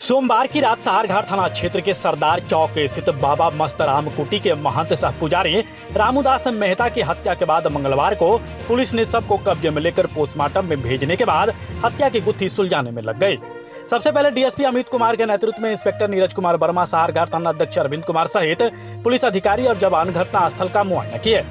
सोमवार की रात सहारघाट थाना क्षेत्र के सरदार चौक स्थित बाबा मस्तराम कुटी के महंत सह पुजारी रामूदास मेहता की हत्या के बाद मंगलवार को पुलिस ने सबको कब्जे में लेकर पोस्टमार्टम में भेजने के बाद हत्या की गुत्थी सुलझाने में लग गई। सबसे पहले डीएसपी अमित कुमार के नेतृत्व में इंस्पेक्टर नीरज कुमार वर्मा, सहारघाट थाना अध्यक्ष अरविंद कुमार सहित पुलिस अधिकारी और जवान घटना स्थल का मुआयना किए,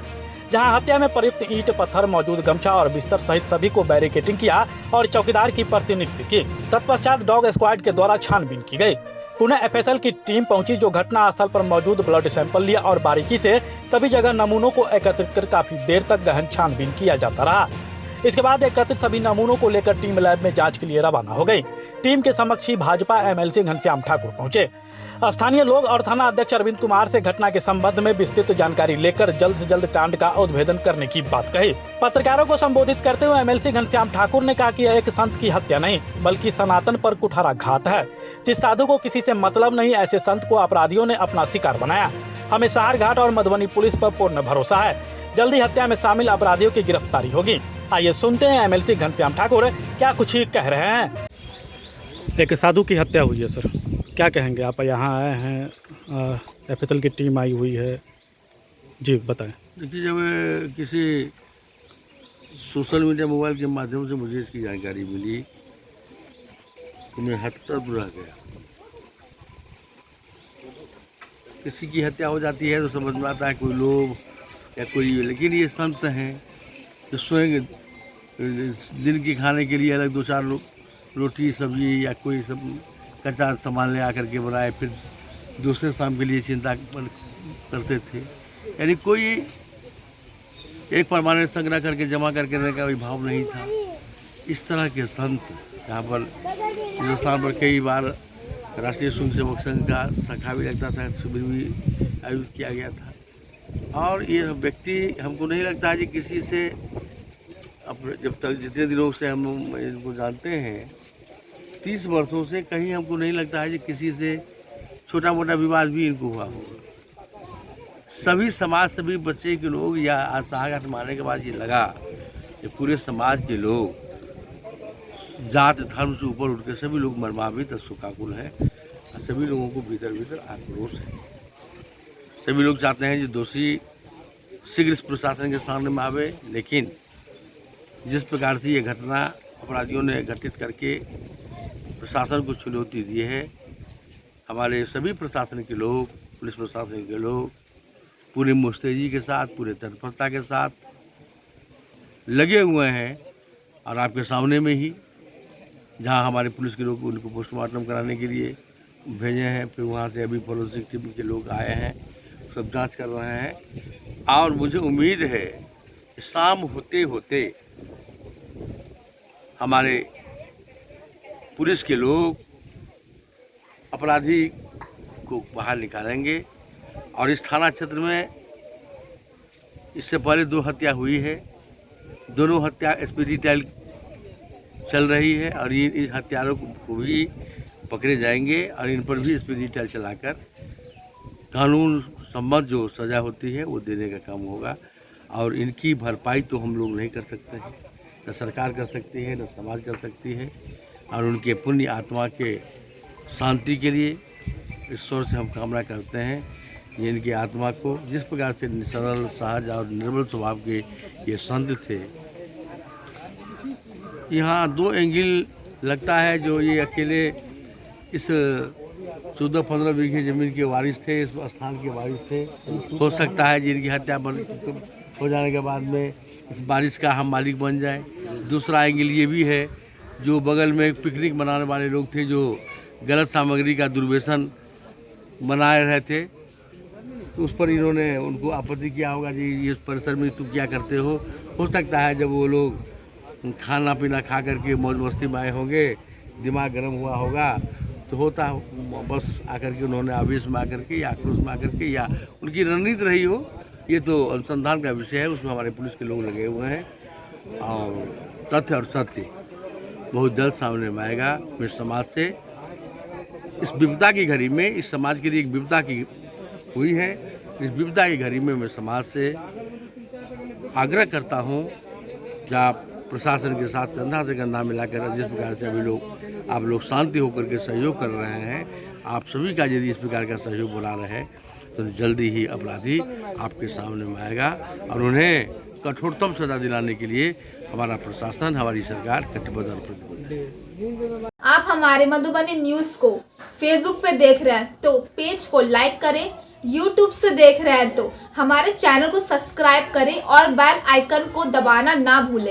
जहां हत्या में प्रयुक्त ईंट पत्थर, मौजूद गमछा और बिस्तर सहित सभी को बैरिकेडिंग किया और चौकीदार की प्रतिनियुक्ति की। तत्पश्चात डॉग स्क्वाड के द्वारा छानबीन की गई। पुनः एफएसएल की टीम पहुंची, जो घटना स्थल पर मौजूद ब्लड सैंपल लिया और बारीकी से सभी जगह नमूनों को एकत्रित कर काफी देर तक गहन छानबीन किया जाता रहा। इसके बाद एकत्रित सभी नमूनों को लेकर टीम लैब में जांच के लिए रवाना हो गई। टीम के समक्ष ही भाजपा एमएलसी घनश्याम ठाकुर पहुंचे। स्थानीय लोग और थाना अध्यक्ष अरविंद कुमार से घटना के संबंध में विस्तृत जानकारी लेकर जल्द से जल्द कांड का उद्भेदन करने की बात कही। पत्रकारों को संबोधित करते हुए एमएलसी घनश्याम ठाकुर ने कहा कि यह एक संत की हत्या नहीं बल्कि सनातन पर कुठाराघात है। जिस साधु को किसी से मतलब नहीं, ऐसे संत को अपराधियों ने अपना शिकार बनाया। हमें सहारघाट और मधुबनी पुलिस पर पूर्ण भरोसा है, जल्दी हत्या में शामिल अपराधियों की गिरफ्तारी होगी। आइए सुनते हैं एमएलसी घनश्याम ठाकुर क्या कुछ ही कह रहे हैं। एक साधु की हत्या हुई है सर, क्या कहेंगे आप? यहाँ आए हैं, एफएसएल की टीम आई हुई है, जी बताएं। देखिए, जब किसी सोशल मीडिया मोबाइल के माध्यम से मुझे इसकी जानकारी मिली तो मैं हतप्रभ रह गया। किसी की हत्या हो जाती है तो समझ में आता है कोई लोग या कोई, लेकिन ये संत हैं जो स्वयं दिन के खाने के लिए अलग 2-4 रोटी सब्जी या कोई सब कच्चा सामान ले आकर के बनाए, फिर दूसरे शाम के लिए चिंता करते थे। यानी कोई एक परमानेंट संग्रह करके जमा करके रखने का कोई भाव नहीं था। इस तरह के संत यहाँ पर हिंदुस्तान पर कई बार राष्ट्रीय स्वयं सेवक संघ का शाखा भी लगता था, शिविर भी आयोजित किया गया था। और ये व्यक्ति, हमको नहीं लगता है कि किसी से, अब जब तक जितने दिनों से हम इनको जानते हैं, 30 वर्षों से, कहीं हमको नहीं लगता है कि किसी से छोटा मोटा विवाद भी इनको हुआ होगा। सभी समाज, सभी बच्चे के लोग, या सहारघाट मारने के बाद ये लगा कि पूरे समाज के लोग जात धर्म से ऊपर उठ के सभी लोग मर्मान्वित और शोकाकुल हैं और सभी लोगों को भीतर भीतर आक्रोश है। सभी लोग चाहते हैं कि दोषी शीघ्र प्रशासन के सामने में आवे, लेकिन जिस प्रकार से ये घटना अपराधियों ने घटित करके प्रशासन को चुनौती दी है, हमारे सभी प्रशासन के लोग, पुलिस प्रशासन के लोग पूरी मुस्तैदी के साथ, पूरे तत्परता के साथ लगे हुए हैं। और आपके सामने में ही जहां हमारे पुलिस के लोग उनको पोस्टमार्टम कराने के लिए भेजे हैं, फिर वहां से अभी फॉरेंसिक टीम के लोग आए हैं, सब जांच कर रहे हैं। और मुझे उम्मीद है कि शाम होते होते हमारे पुलिस के लोग अपराधी को बाहर निकालेंगे। और इस थाना क्षेत्र में इससे पहले 2 हत्या हुई है, दोनों हत्या स्पीडी ट्रायल चल रही है और ये इन हत्यारों को भी पकड़े जाएंगे और इन पर भी स्पीडी ट्रायल चलाकर कानून सम्मत जो सज़ा होती है वो देने का काम होगा। और इनकी भरपाई तो हम लोग नहीं कर सकते हैं, न सरकार कर सकती है, न समाज कर सकती है। और उनके पुण्य आत्मा के शांति के लिए ईश्वर से हम कामना करते हैं कि इनकी आत्मा को, जिस प्रकार से सरल, सहज और निर्मल स्वभाव के ये संत थे, यहाँ 2 एंगल लगता है जो ये अकेले इस 14-15 बीघे ज़मीन के वारिस थे, इस स्थान के वारिस थे। हो सकता है जिनकी हत्या हो जाने के बाद में इस बारिश का हम मालिक बन जाए। दूसरा एंगल ये भी है, जो बगल में एक पिकनिक मनाने वाले लोग थे जो गलत सामग्री का दुर्व्यसन बनाए रहे थे, तो उस पर इन्होंने उनको आपत्ति किया होगा जी, इस परिसर में तुम क्या करते हो। हो सकता है जब वो लोग खाना पीना खा करके मौज मस्ती में आए होंगे, दिमाग गर्म हुआ होगा, तो होता बस आकर के उन्होंने आवेश में आकर के या आक्रोश में आकर के, या उनकी रणनीति रही हो, ये तो अनुसंधान का विषय है, उसमें हमारे पुलिस के लोग लगे हुए हैं। और तथ्य और सत्य बहुत जल्द सामने में आएगा। फिर समाज से इस विपदा की घड़ी में, इस समाज के लिए एक विपदा की हुई है, इस विपदा की घड़ी में मैं समाज से आग्रह करता हूँ कि आप प्रशासन के साथ कंधा से कंधा मिलाकर जिस प्रकार से अभी लोग आप लोग शांति होकर के सहयोग कर रहे हैं, आप सभी का यदि इस प्रकार का सहयोग बना रहे तो जल्दी ही अपराधी आपके सामने में आएगा और उन्हें कठोरतम सजा दिलाने के लिए हमारा प्रशासन, हमारी सरकार कटिबद्ध और प्रतिबद्ध है। आप हमारे मधुबनी न्यूज़ को फेसबुक पे देख रहे हैं तो पेज को लाइक करें, यूट्यूब से देख रहे हैं तो हमारे चैनल को सब्सक्राइब करें और बेल आइकन को दबाना ना भूलें।